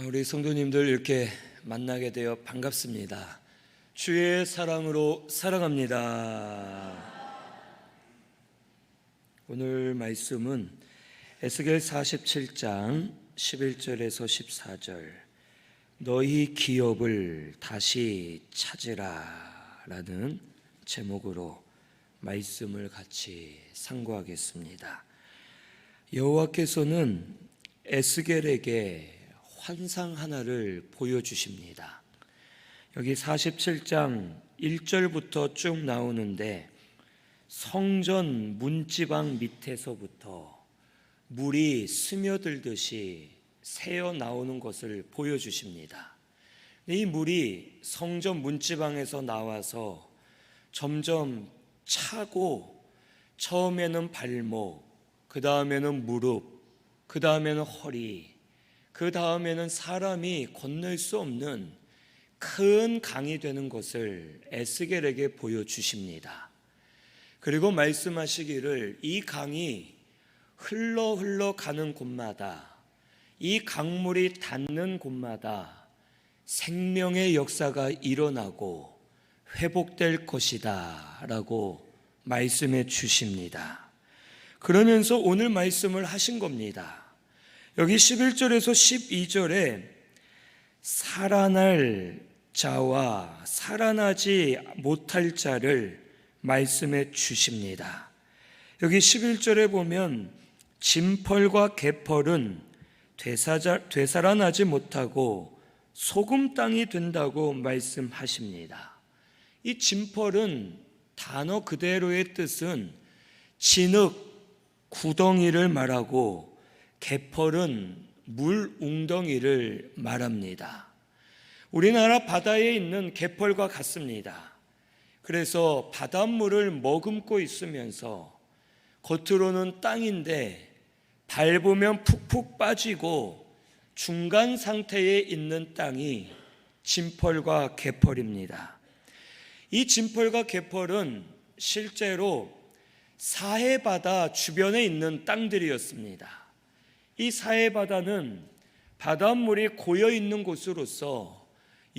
우리 성도님들 이렇게 만나게 되어 반갑습니다. 주의 사랑으로 사랑합니다. 오늘 말씀은 에스겔 47장 11절에서 14절 너희 기업을 다시 찾으라 라는 제목으로 말씀을 같이 상고하겠습니다. 여호와께서는 에스겔에게 환상 하나를 보여주십니다. 여기 47장 1절부터 쭉 나오는데 성전 문지방 밑에서부터 물이 스며들듯이 새어 나오는 것을 보여주십니다. 이 물이 성전 문지방에서 나와서 점점 차고 처음에는 발목, 그 다음에는 무릎, 그 다음에는 허리, 그 다음에는 사람이 건널 수 없는 큰 강이 되는 것을 에스겔에게 보여주십니다. 그리고 말씀하시기를 이 강이 흘러 가는 곳마다, 이 강물이 닿는 곳마다 생명의 역사가 일어나고 회복될 것이다 라고 말씀해 주십니다. 그러면서 오늘 말씀을 하신 겁니다. 여기 11절에서 12절에 살아날 자와 살아나지 못할 자를 말씀해 주십니다. 여기 11절에 보면 진펄과 개펄은 되살아나지 못하고 소금 땅이 된다고 말씀하십니다. 이 진펄은 단어 그대로의 뜻은 진흙, 구덩이를 말하고 개펄은 물 웅덩이를 말합니다. 우리나라 바다에 있는 개펄과 같습니다. 그래서 바닷물을 머금고 있으면서 겉으로는 땅인데 밟으면 푹푹 빠지고 중간 상태에 있는 땅이 진펄과 개펄입니다. 이 진펄과 개펄은 실제로 사해바다 주변에 있는 땅들이었습니다. 이 사해바다는 바닷물이 고여있는 곳으로서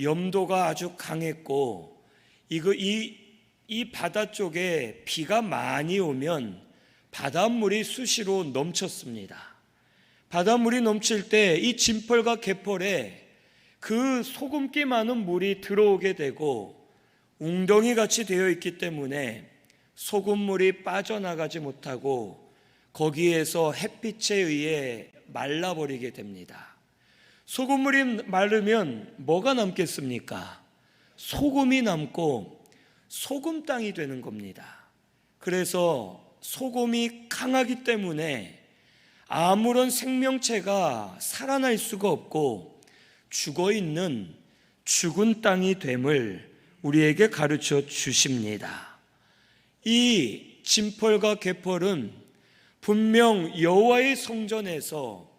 염도가 아주 강했고 이 바다 쪽에 비가 많이 오면 바닷물이 수시로 넘쳤습니다. 바닷물이 넘칠 때 이 진펄과 개펄에 그 소금기 많은 물이 들어오게 되고 웅덩이같이 되어 있기 때문에 소금물이 빠져나가지 못하고 거기에서 햇빛에 의해 말라버리게 됩니다. 소금물이 마르면 뭐가 남겠습니까? 소금이 남고 소금 땅이 되는 겁니다. 그래서 소금이 강하기 때문에 아무런 생명체가 살아날 수가 없고 죽어있는 죽은 땅이 됨을 우리에게 가르쳐 주십니다. 이 진펄과 개펄은 분명 여호와의 성전에서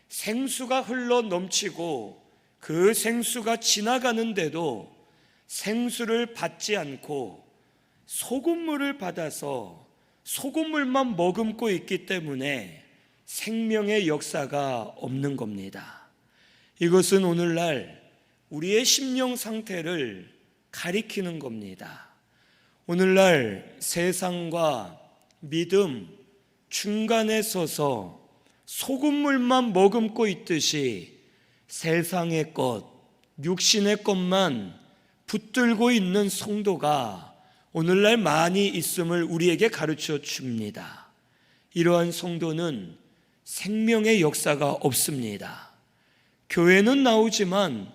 생수가 흘러 넘치고 그 생수가 지나가는데도 생수를 받지 않고 소금물을 받아서 소금물만 머금고 있기 때문에 생명의 역사가 없는 겁니다. 이것은 오늘날 우리의 심령 상태를 가리키는 겁니다. 오늘날 세상과 믿음 중간에 서서 소금물만 머금고 있듯이 세상의 것, 육신의 것만 붙들고 있는 성도가 오늘날 많이 있음을 우리에게 가르쳐 줍니다. 이러한 성도는 생명의 역사가 없습니다. 교회는 나오지만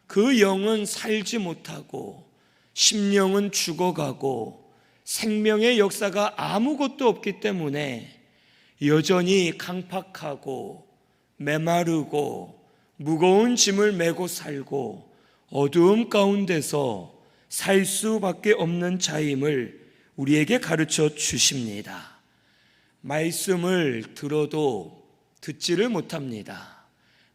그 영은 살지 못하고 심령은 죽어가고 생명의 역사가 아무것도 없기 때문에 여전히 강팍하고 메마르고 무거운 짐을 메고 살고 어두움 가운데서 살 수밖에 없는 자임을 우리에게 가르쳐 주십니다. 말씀을 들어도 듣지를 못합니다.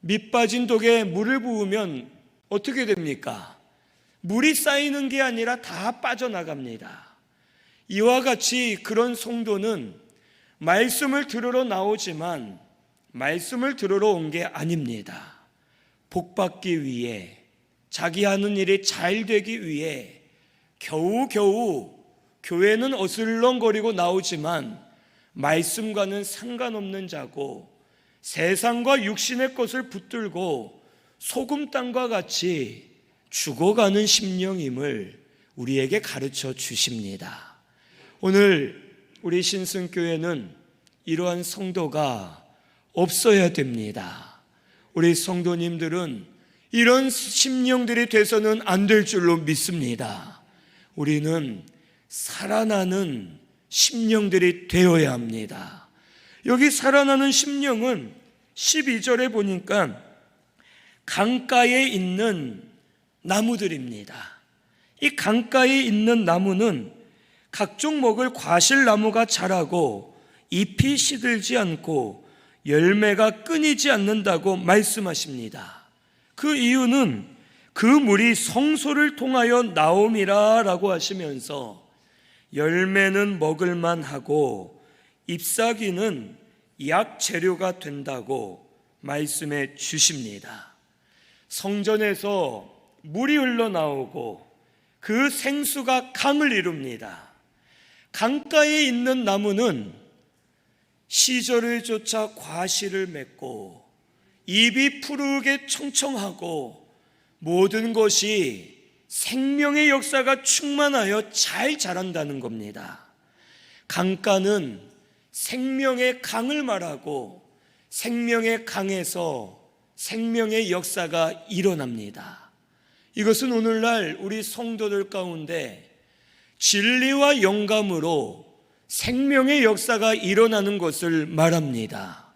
밑 빠진 독에 물을 부으면 어떻게 됩니까? 물이 쌓이는 게 아니라 다 빠져나갑니다. 이와 같이 그런 성도는 말씀을 들으러 나오지만 말씀을 들으러 온 게 아닙니다. 복받기 위해, 자기 하는 일이 잘 되기 위해 겨우겨우 교회는 어슬렁거리고 나오지만 말씀과는 상관없는 자고, 세상과 육신의 것을 붙들고 소금 땅과 같이 죽어가는 심령임을 우리에게 가르쳐 주십니다. 오늘 우리 신승교회는 이러한 성도가 없어야 됩니다. 우리 성도님들은 이런 심령들이 돼서는 안 될 줄로 믿습니다. 우리는 살아나는 심령들이 되어야 합니다. 여기 살아나는 심령은 12절에 보니까 강가에 있는 나무들입니다. 이 강가에 있는 나무는 각종 먹을 과실나무가 자라고 잎이 시들지 않고 열매가 끊이지 않는다고 말씀하십니다. 그 이유는 그 물이 성소를 통하여 나옴이라 라고 하시면서 열매는 먹을만 하고 잎사귀는 약 재료가 된다고 말씀해 주십니다. 성전에서 물이 흘러나오고 그 생수가 강을 이룹니다. 강가에 있는 나무는 시절을 쫓아 과실을 맺고 잎이 푸르게 청청하고 모든 것이 생명의 역사가 충만하여 잘 자란다는 겁니다. 강가는 생명의 강을 말하고 생명의 강에서 생명의 역사가 일어납니다. 이것은 오늘날 우리 성도들 가운데 진리와 영감으로 생명의 역사가 일어나는 것을 말합니다.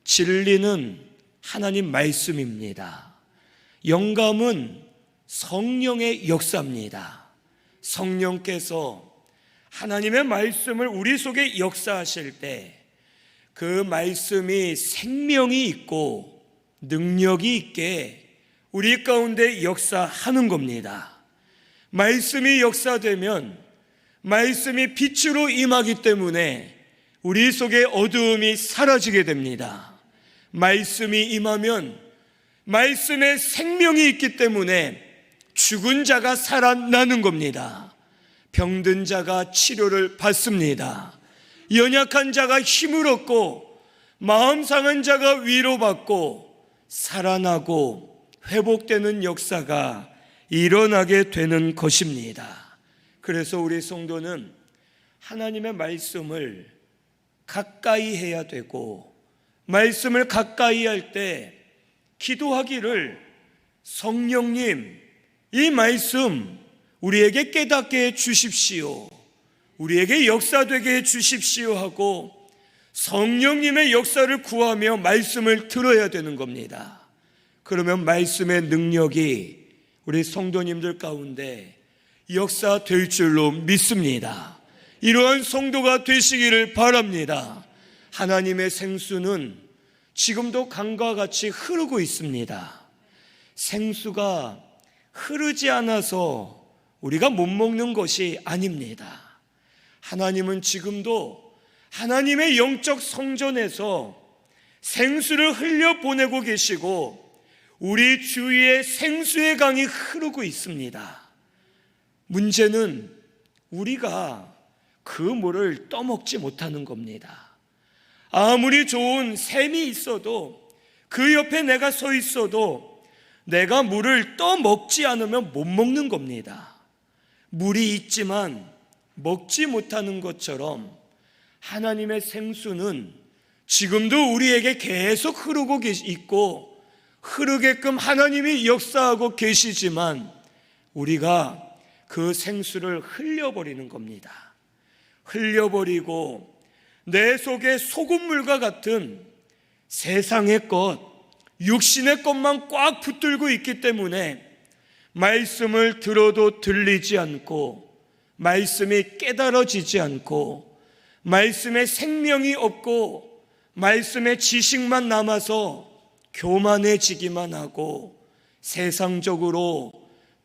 진리는 하나님 말씀입니다. 영감은 성령의 역사입니다. 성령께서 하나님의 말씀을 우리 속에 역사하실 때 그 말씀이 생명이 있고 능력이 있게 우리 가운데 역사하는 겁니다. 말씀이 역사되면 말씀이 빛으로 임하기 때문에 우리 속에 어두움이 사라지게 됩니다. 말씀이 임하면 말씀에 생명이 있기 때문에 죽은 자가 살아나는 겁니다. 병든 자가 치료를 받습니다. 연약한 자가 힘을 얻고 마음 상한 자가 위로받고 살아나고 회복되는 역사가 일어나게 되는 것입니다. 그래서 우리 성도는 하나님의 말씀을 가까이 해야 되고, 말씀을 가까이 할 때 기도하기를 성령님, 이 말씀 우리에게 깨닫게 해 주십시오, 우리에게 역사되게 해 주십시오 하고 성령님의 역사를 구하며 말씀을 들어야 되는 겁니다. 그러면 말씀의 능력이 우리 성도님들 가운데 역사될 줄로 믿습니다. 이러한 성도가 되시기를 바랍니다. 하나님의 생수는 지금도 강과 같이 흐르고 있습니다. 생수가 흐르지 않아서 우리가 못 먹는 것이 아닙니다. 하나님은 지금도 하나님의 영적 성전에서 생수를 흘려보내고 계시고 우리 주위에 생수의 강이 흐르고 있습니다. 문제는 우리가 그 물을 떠먹지 못하는 겁니다. 아무리 좋은 샘이 있어도, 그 옆에 내가 서 있어도 내가 물을 떠먹지 않으면 못 먹는 겁니다. 물이 있지만 먹지 못하는 것처럼 하나님의 생수는 지금도 우리에게 계속 흐르고 있고 흐르게끔 하나님이 역사하고 계시지만 우리가 그 생수를 흘려버리는 겁니다. 흘려버리고 내 속에 소금물과 같은 세상의 것, 육신의 것만 꽉 붙들고 있기 때문에 말씀을 들어도 들리지 않고 말씀이 깨달아지지 않고 말씀에 생명이 없고 말씀의 지식만 남아서 교만해지기만 하고 세상적으로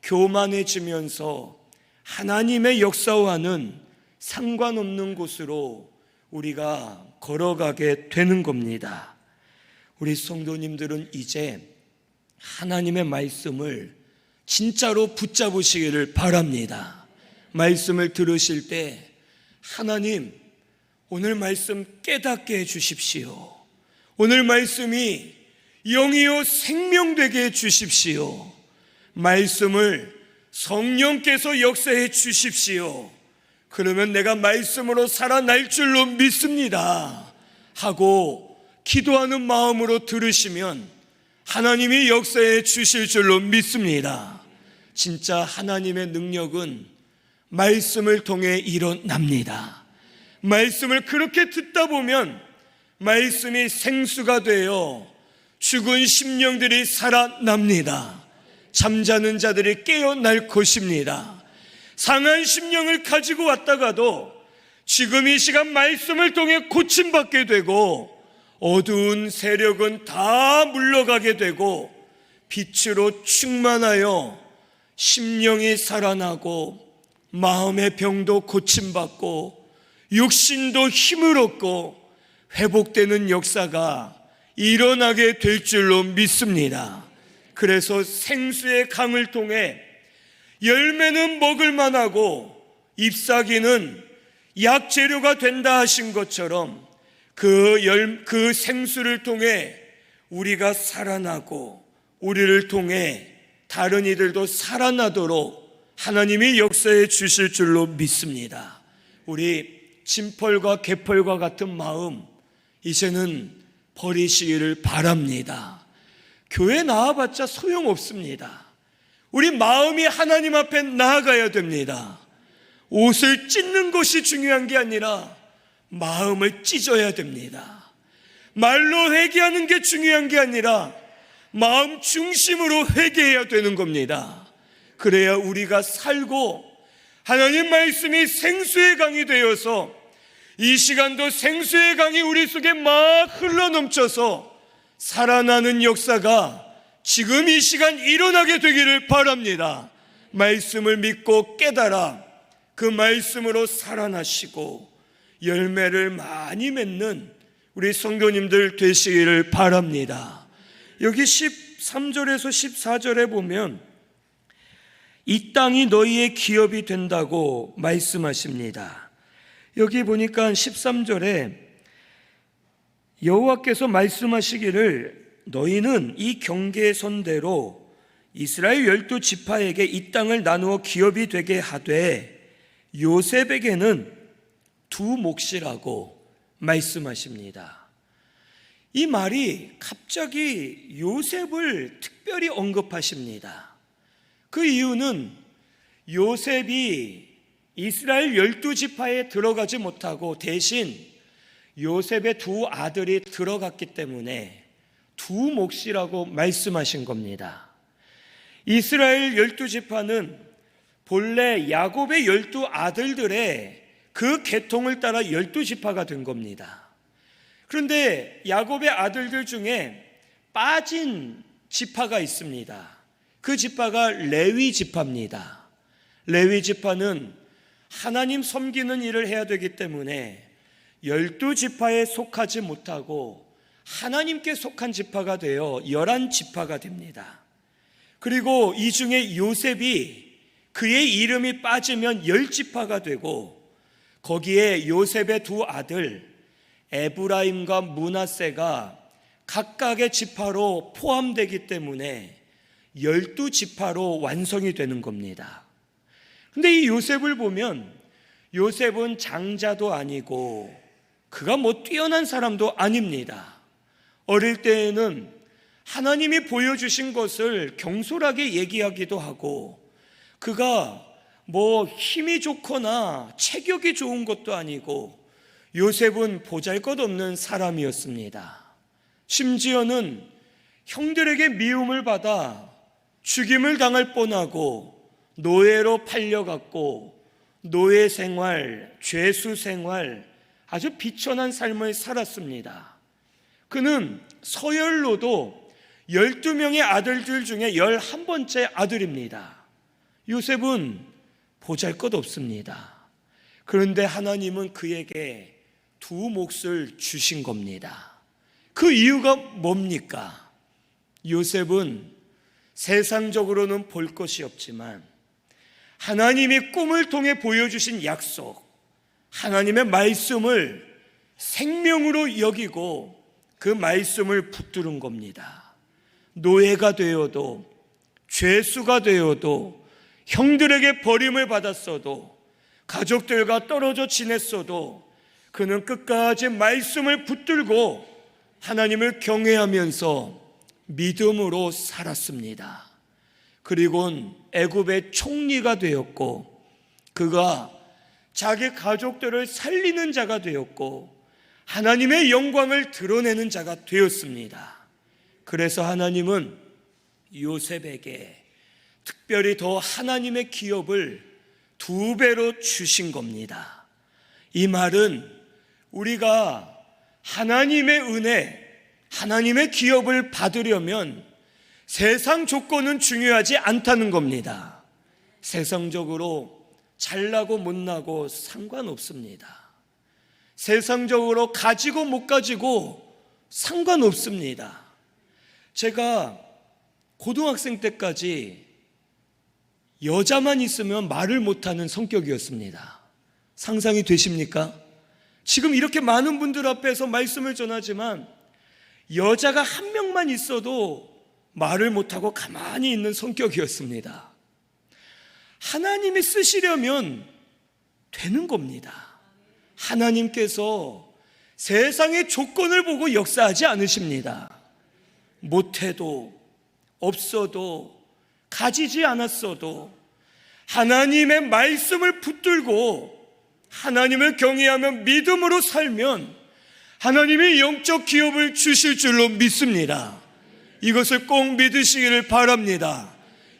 교만해지면서 하나님의 역사와는 상관없는 곳으로 우리가 걸어가게 되는 겁니다. 우리 성도님들은 이제 하나님의 말씀을 진짜로 붙잡으시기를 바랍니다. 말씀을 들으실 때 하나님, 오늘 말씀 깨닫게 해주십시오. 오늘 말씀이 영이요 생명되게 해주십시오. 말씀을 성령께서 역사해 주십시오. 그러면 내가 말씀으로 살아날 줄로 믿습니다 하고 기도하는 마음으로 들으시면 하나님이 역사해 주실 줄로 믿습니다. 진짜 하나님의 능력은 말씀을 통해 일어납니다. 말씀을 그렇게 듣다 보면 말씀이 생수가 되어 죽은 심령들이 살아납니다. 잠자는 자들이 깨어날 것입니다. 상한 심령을 가지고 왔다가도 지금 이 시간 말씀을 통해 고침받게 되고 어두운 세력은 다 물러가게 되고 빛으로 충만하여 심령이 살아나고 마음의 병도 고침받고 육신도 힘을 얻고 회복되는 역사가 일어나게 될 줄로 믿습니다. 그래서 생수의 강을 통해 열매는 먹을 만하고 잎사귀는 약재료가 된다 하신 것처럼 그 생수를 통해 우리가 살아나고 우리를 통해 다른 이들도 살아나도록 하나님이 역사해 주실 줄로 믿습니다. 우리 진펄과 개펄과 같은 마음 이제는 버리시기를 바랍니다. 교회 나와봤자 소용없습니다. 우리 마음이 하나님 앞에 나아가야 됩니다. 옷을 찢는 것이 중요한 게 아니라 마음을 찢어야 됩니다. 말로 회개하는 게 중요한 게 아니라 마음 중심으로 회개해야 되는 겁니다. 그래야 우리가 살고 하나님 말씀이 생수의 강이 되어서 이 시간도 생수의 강이 우리 속에 막 흘러넘쳐서 살아나는 역사가 지금 이 시간 일어나게 되기를 바랍니다. 말씀을 믿고 깨달아 그 말씀으로 살아나시고 열매를 많이 맺는 우리 성도님들 되시기를 바랍니다. 여기 13절에서 14절에 보면 이 땅이 너희의 기업이 된다고 말씀하십니다. 여기 보니까 13절에 여호와께서 말씀하시기를 너희는 이 경계선대로 이스라엘 12지파에게 이 땅을 나누어 기업이 되게 하되 요셉에게는 두 몫이라고 말씀하십니다. 이 말이 갑자기 요셉을 특별히 언급하십니다. 그 이유는 요셉이 이스라엘 12지파에 들어가지 못하고 대신 요셉의 두 아들이 들어갔기 때문에 두 몫이라고 말씀하신 겁니다. 이스라엘 12지파는 본래 야곱의 12아들들의 그 계통을 따라 12지파가 된 겁니다. 그런데 야곱의 아들들 중에 빠진 지파가 있습니다. 그 지파가 레위 지파입니다. 레위 지파는 하나님 섬기는 일을 해야 되기 때문에 12지파에 속하지 못하고 하나님께 속한 지파가 되어 11지파가 됩니다. 그리고 이 중에 요셉이 그의 이름이 빠지면 10지파가 되고 거기에 요셉의 두 아들 에브라임과 므낫세가 각각의 지파로 포함되기 때문에 12지파로 완성이 되는 겁니다. 근데 이 요셉을 보면 요셉은 장자도 아니고 그가 뭐 뛰어난 사람도 아닙니다. 어릴 때에는 하나님이 보여주신 것을 경솔하게 얘기하기도 하고 그가 뭐 힘이 좋거나 체격이 좋은 것도 아니고 요셉은 보잘것없는 사람이었습니다. 심지어는 형들에게 미움을 받아 죽임을 당할 뻔하고 노예로 팔려갔고 노예 생활, 죄수 생활 아주 비천한 삶을 살았습니다. 그는 서열로도 12명의 아들들 중에 11번째 아들입니다. 요셉은 보잘것없습니다. 그런데 하나님은 그에게 두 몫을 주신 겁니다. 그 이유가 뭡니까? 요셉은 세상적으로는 볼 것이 없지만 하나님이 꿈을 통해 보여주신 약속, 하나님의 말씀을 생명으로 여기고 그 말씀을 붙드는 겁니다. 노예가 되어도, 죄수가 되어도, 형들에게 버림을 받았어도, 가족들과 떨어져 지냈어도 그는 끝까지 말씀을 붙들고 하나님을 경외하면서 믿음으로 살았습니다. 그리고는 애굽의 총리가 되었고, 그가 자기 가족들을 살리는 자가 되었고, 하나님의 영광을 드러내는 자가 되었습니다. 그래서 하나님은 요셉에게 특별히 더 하나님의 기업을 2배로 주신 겁니다. 이 말은 우리가 하나님의 은혜, 하나님의 기업을 받으려면 세상 조건은 중요하지 않다는 겁니다. 세상적으로 잘나고 못나고 상관없습니다. 세상적으로 가지고 못 가지고 상관없습니다. 제가 고등학생 때까지 여자만 있으면 말을 못하는 성격이었습니다. 상상이 되십니까? 지금 이렇게 많은 분들 앞에서 말씀을 전하지만 여자가 한 명만 있어도 말을 못하고 가만히 있는 성격이었습니다. 하나님이 쓰시려면 되는 겁니다. 하나님께서 세상의 조건을 보고 역사하지 않으십니다. 못해도, 없어도, 가지지 않았어도 하나님의 말씀을 붙들고 하나님을 경외하며 믿음으로 살면 하나님이 영적 기업을 주실 줄로 믿습니다. 이것을 꼭 믿으시기를 바랍니다.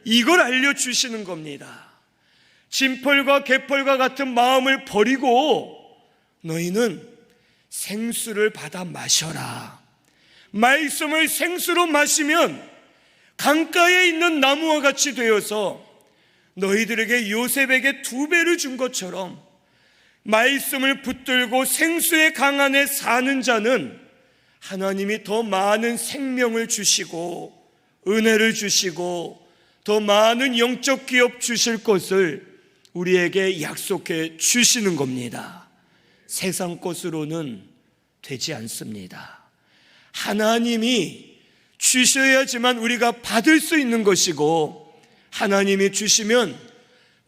이걸 알려주시는 겁니다. 진펄과 개펄과 같은 마음을 버리고 너희는 생수를 받아 마셔라. 말씀을 생수로 마시면 강가에 있는 나무와 같이 되어서 너희들에게 요셉에게 2배를 준 것처럼 말씀을 붙들고 생수의 강 안에 사는 자는 하나님이 더 많은 생명을 주시고 은혜를 주시고 더 많은 영적 기업 주실 것을 우리에게 약속해 주시는 겁니다. 세상 것으로는 되지 않습니다. 하나님이 주셔야지만 우리가 받을 수 있는 것이고, 하나님이 주시면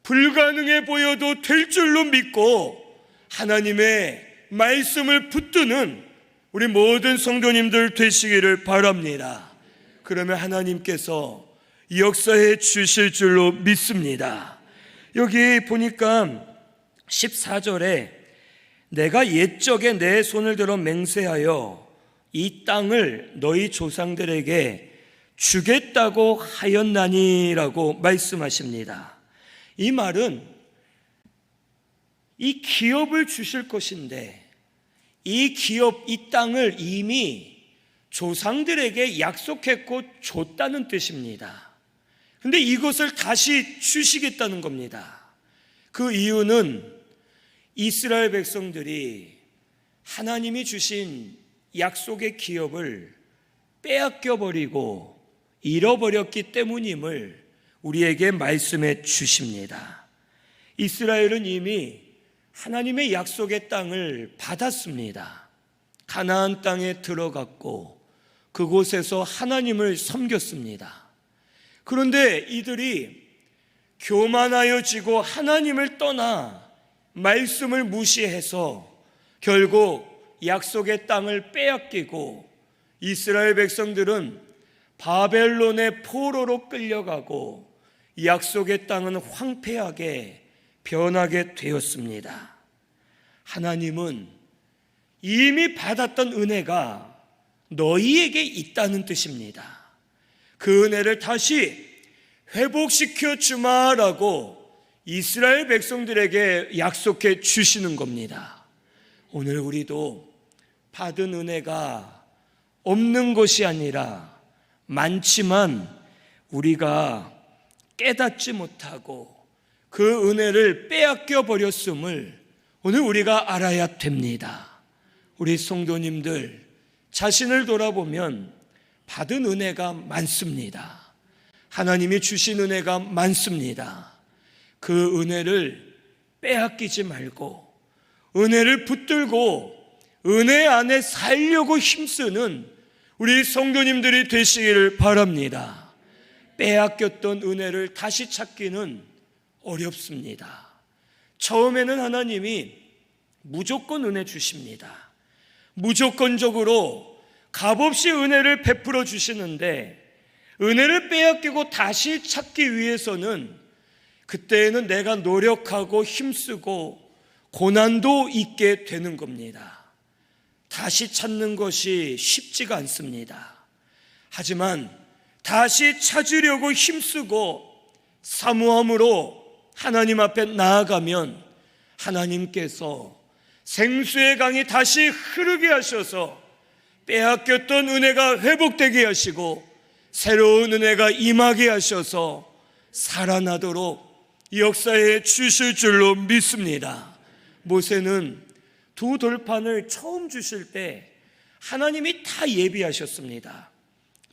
불가능해 보여도 될 줄로 믿고 하나님의 말씀을 붙드는 우리 모든 성도님들 되시기를 바랍니다. 그러면 하나님께서 역사해 주실 줄로 믿습니다. 여기 보니까 14절에 내가 옛적에 내 손을 들어 맹세하여 이 땅을 너희 조상들에게 주겠다고 하였나니라고 말씀하십니다. 이 말은 이 기업을 주실 것인데 이 기업, 이 땅을 이미 조상들에게 약속했고 줬다는 뜻입니다. 그런데 이것을 다시 주시겠다는 겁니다. 그 이유는 이스라엘 백성들이 하나님이 주신 약속의 기업을 빼앗겨버리고 잃어버렸기 때문임을 우리에게 말씀해 주십니다. 이스라엘은 이미 하나님의 약속의 땅을 받았습니다. 가나안 땅에 들어갔고 그곳에서 하나님을 섬겼습니다. 그런데 이들이 교만하여지고 하나님을 떠나 말씀을 무시해서 결국 약속의 땅을 빼앗기고 이스라엘 백성들은 바벨론의 포로로 끌려가고 약속의 땅은 황폐하게 변하게 되었습니다. 하나님은 이미 받았던 은혜가 너희에게 있다는 뜻입니다. 그 은혜를 다시 회복시켜 주마라고 이스라엘 백성들에게 약속해 주시는 겁니다. 오늘 우리도 받은 은혜가 없는 것이 아니라 많지만 우리가 깨닫지 못하고 그 은혜를 빼앗겨 버렸음을 오늘 우리가 알아야 됩니다. 우리 성도님들 자신을 돌아보면 받은 은혜가 많습니다. 하나님이 주신 은혜가 많습니다. 그 은혜를 빼앗기지 말고 은혜를 붙들고 은혜 안에 살려고 힘쓰는 우리 성도님들이 되시기를 바랍니다. 빼앗겼던 은혜를 다시 찾기는 어렵습니다. 처음에는 하나님이 무조건 은혜 주십니다. 무조건적으로 값없이 은혜를 베풀어 주시는데, 은혜를 빼앗기고 다시 찾기 위해서는 그때에는 내가 노력하고 힘쓰고 고난도 있게 되는 겁니다. 다시 찾는 것이 쉽지가 않습니다. 하지만 다시 찾으려고 힘쓰고 사모함으로 하나님 앞에 나아가면 하나님께서 생수의 강이 다시 흐르게 하셔서 빼앗겼던 은혜가 회복되게 하시고 새로운 은혜가 임하게 하셔서 살아나도록 역사해 주실 줄로 믿습니다. 모세는 두 돌판을 처음 주실 때 하나님이 다 예비하셨습니다.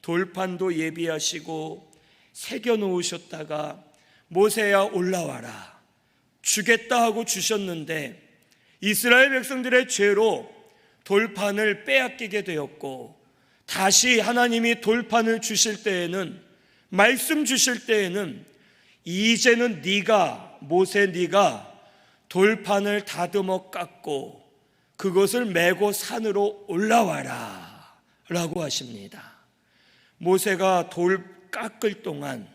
돌판도 예비하시고 새겨 놓으셨다가 모세야 올라와라 주겠다 하고 주셨는데, 이스라엘 백성들의 죄로 돌판을 빼앗기게 되었고, 다시 하나님이 돌판을 주실 때에는, 말씀 주실 때에는 이제는 모세 네가 돌판을 다듬어 깎고 그것을 메고 산으로 올라와라 라고 하십니다. 모세가 돌 깎을 동안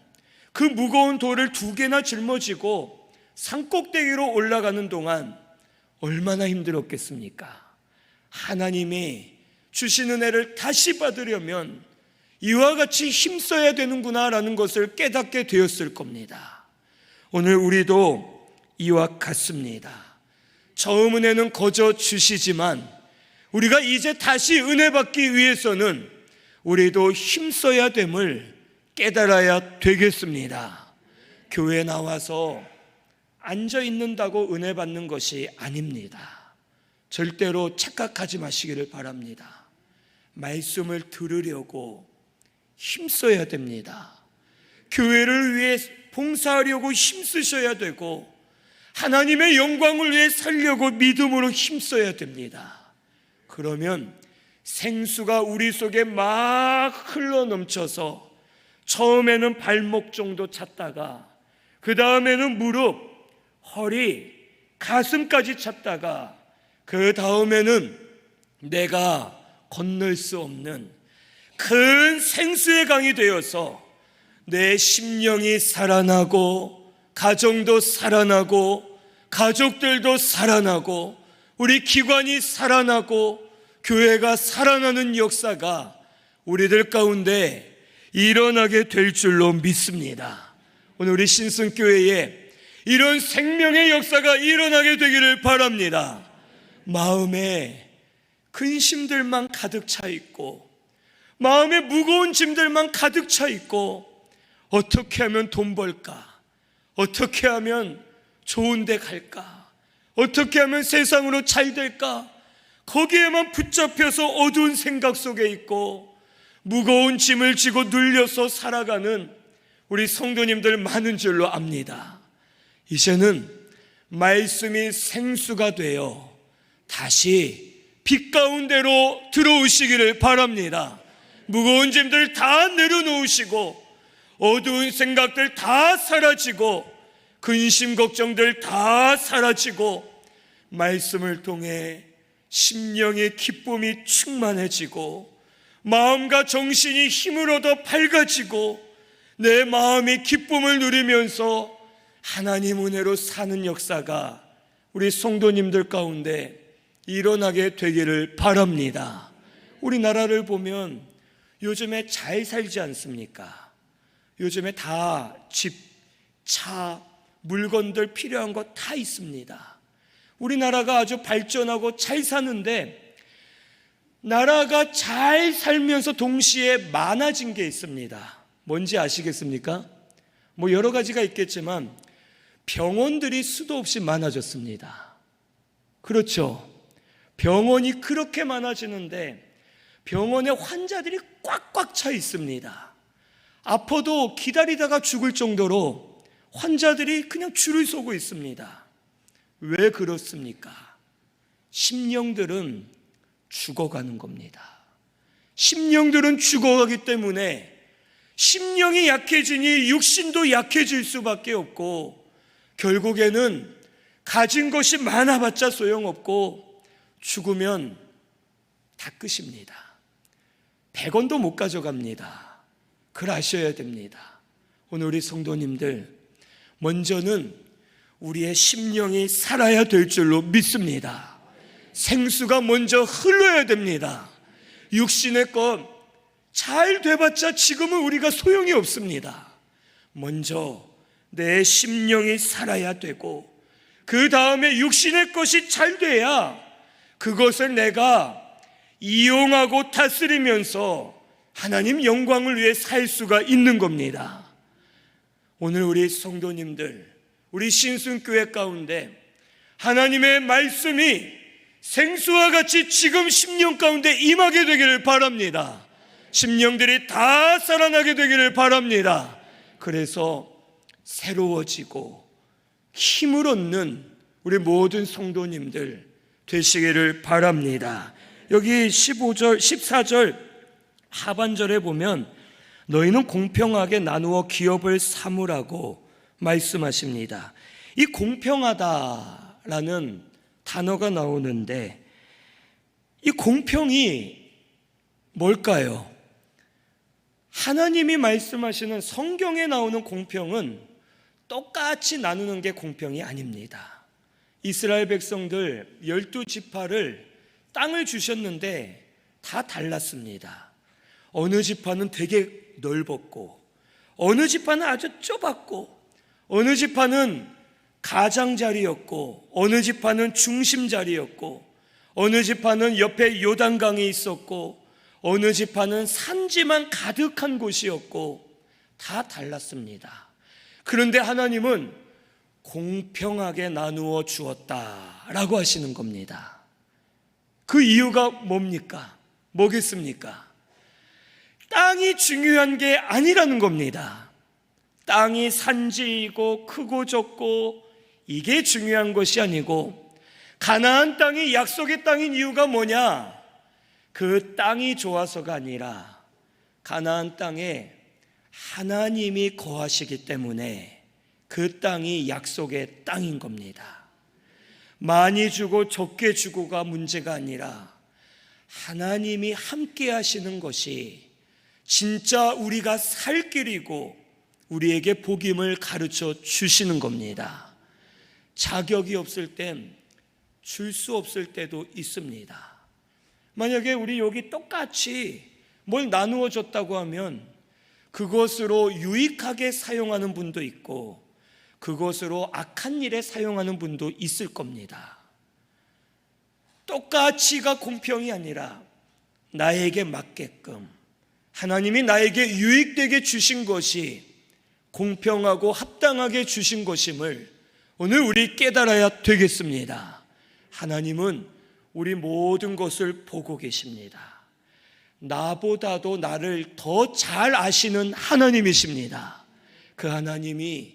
그 무거운 돌을 2개나 짊어지고 산꼭대기로 올라가는 동안 얼마나 힘들었겠습니까? 하나님이 주신 은혜를 다시 받으려면 이와 같이 힘써야 되는구나 라는 것을 깨닫게 되었을 겁니다. 오늘 우리도 이와 같습니다. 처음 은혜는 거저 주시지만 우리가 이제 다시 은혜 받기 위해서는 우리도 힘써야 됨을 깨달아야 되겠습니다. 교회에 나와서 앉아 있는다고 은혜 받는 것이 아닙니다. 절대로 착각하지 마시기를 바랍니다. 말씀을 들으려고 힘써야 됩니다. 교회를 위해 봉사하려고 힘쓰셔야 되고 하나님의 영광을 위해 살려고 믿음으로 힘써야 됩니다. 그러면 생수가 우리 속에 막 흘러넘쳐서 처음에는 발목 정도 찼다가 그 다음에는 무릎, 허리, 가슴까지 찼다가 그 다음에는 내가 건널 수 없는 큰 생수의 강이 되어서 내 심령이 살아나고 가정도 살아나고 가족들도 살아나고 우리 기관이 살아나고 교회가 살아나는 역사가 우리들 가운데 일어나게 될 줄로 믿습니다. 오늘 우리 신승교회에 이런 생명의 역사가 일어나게 되기를 바랍니다. 마음에 근심들만 가득 차 있고 마음에 무거운 짐들만 가득 차 있고 어떻게 하면 돈 벌까? 어떻게 하면 좋은 데 갈까? 어떻게 하면 세상으로 잘 될까? 거기에만 붙잡혀서 어두운 생각 속에 있고 무거운 짐을 지고 눌려서 살아가는 우리 성도님들 많은 줄로 압니다. 이제는 말씀이 생수가 되어 다시 빛 가운데로 들어오시기를 바랍니다. 무거운 짐들 다 내려놓으시고 어두운 생각들 다 사라지고 근심 걱정들 다 사라지고 말씀을 통해 심령의 기쁨이 충만해지고 마음과 정신이 힘을 얻어 밝아지고 내 마음이 기쁨을 누리면서 하나님 은혜로 사는 역사가 우리 성도님들 가운데 일어나게 되기를 바랍니다. 우리나라를 보면 요즘에 잘 살지 않습니까? 요즘에 다 집, 차, 물건들 필요한 거 다 있습니다. 우리나라가 아주 발전하고 잘 사는데 나라가 잘 살면서 동시에 많아진 게 있습니다. 뭔지 아시겠습니까? 뭐 여러 가지가 있겠지만 병원들이 수도 없이 많아졌습니다. 그렇죠? 병원이 그렇게 많아지는데 병원에 환자들이 꽉꽉 차 있습니다. 아파도 기다리다가 죽을 정도로 환자들이 그냥 줄을 서고 있습니다. 왜 그렇습니까? 심령들은 죽어가는 겁니다. 심령들은 죽어가기 때문에 심령이 약해지니 육신도 약해질 수밖에 없고, 결국에는 가진 것이 많아봤자 소용없고 죽으면 다 끝입니다. 100원도 못 가져갑니다. 그걸 아셔야 됩니다. 오늘 우리 성도님들, 먼저는 우리의 심령이 살아야 될 줄로 믿습니다. 생수가 먼저 흘러야 됩니다. 육신의 것 잘 돼봤자 지금은 우리가 소용이 없습니다. 먼저 내 심령이 살아야 되고, 그 다음에 육신의 것이 잘 돼야 그것을 내가 이용하고 다스리면서 하나님 영광을 위해 살 수가 있는 겁니다. 오늘 우리 성도님들, 우리 신순교회 가운데 하나님의 말씀이 생수와 같이 지금 심령 가운데 임하게 되기를 바랍니다. 심령들이 다 살아나게 되기를 바랍니다. 그래서 새로워지고 힘을 얻는 우리 모든 성도님들 되시기를 바랍니다. 여기 15절, 14절 하반절에 보면 너희는 공평하게 나누어 기업을 삼으라고 말씀하십니다. 이 공평하다라는 단어가 나오는데, 이 공평이 뭘까요? 하나님이 말씀하시는 성경에 나오는 공평은 똑같이 나누는 게 공평이 아닙니다. 이스라엘 백성들 12지파를 땅을 주셨는데 다 달랐습니다. 어느 지파는 되게 넓었고, 어느 지파는 아주 좁았고, 어느 지파는 가장자리였고, 어느 지파는 중심자리였고, 어느 지파는 옆에 요단강이 있었고, 어느 지파는 산지만 가득한 곳이었고, 다 달랐습니다. 그런데 하나님은 공평하게 나누어 주었다라고 하시는 겁니다. 그 이유가 뭡니까? 뭐겠습니까? 땅이 중요한 게 아니라는 겁니다. 땅이 산지이고 크고 좁고 이게 중요한 것이 아니고, 가나안 땅이 약속의 땅인 이유가 뭐냐? 그 땅이 좋아서가 아니라 가나안 땅에 하나님이 거하시기 때문에 그 땅이 약속의 땅인 겁니다. 많이 주고 적게 주고가 문제가 아니라 하나님이 함께 하시는 것이 진짜 우리가 살 길이고 우리에게 복임을 가르쳐 주시는 겁니다. 자격이 없을 땐 줄 수 없을 때도 있습니다. 만약에 우리 여기 똑같이 뭘 나누어 줬다고 하면 그것으로 유익하게 사용하는 분도 있고 그것으로 악한 일에 사용하는 분도 있을 겁니다. 똑같이가 공평이 아니라 나에게 맞게끔 하나님이 나에게 유익되게 주신 것이 공평하고 합당하게 주신 것임을 오늘 우리 깨달아야 되겠습니다. 하나님은 우리 모든 것을 보고 계십니다. 나보다도 나를 더 잘 아시는 하나님이십니다. 그 하나님이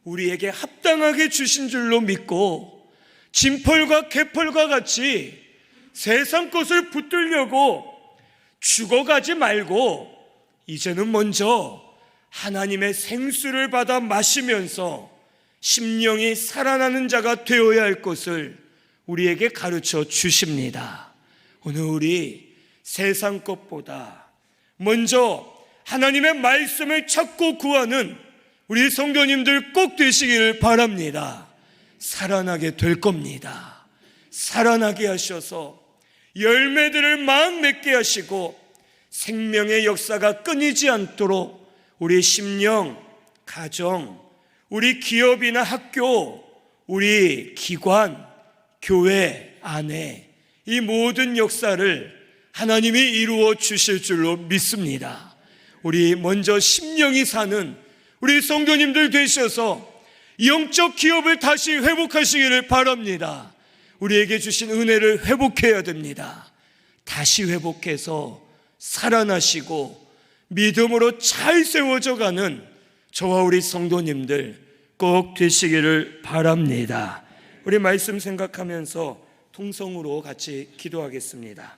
우리에게 합당하게 주신 줄로 믿고 진펄과 개펄과 같이 세상 것을 붙들려고 죽어가지 말고 이제는 먼저 하나님의 생수를 받아 마시면서 심령이 살아나는 자가 되어야 할 것을 우리에게 가르쳐 주십니다. 오늘 우리 세상 것보다 먼저 하나님의 말씀을 찾고 구하는 우리 성도님들 꼭 되시기를 바랍니다. 살아나게 될 겁니다. 살아나게 하셔서 열매들을 막 맺게 하시고 생명의 역사가 끊이지 않도록 우리 심령, 가정, 우리 기업이나 학교, 우리 기관, 교회 안에 이 모든 역사를 하나님이 이루어 주실 줄로 믿습니다. 우리 먼저 심령이 사는 우리 성도님들 되셔서 영적 기업을 다시 회복하시기를 바랍니다. 우리에게 주신 은혜를 회복해야 됩니다. 다시 회복해서 살아나시고 믿음으로 잘 세워져 가는 저와 우리 성도님들 꼭 되시기를 바랍니다. 우리 말씀 생각하면서 통성으로 같이 기도하겠습니다.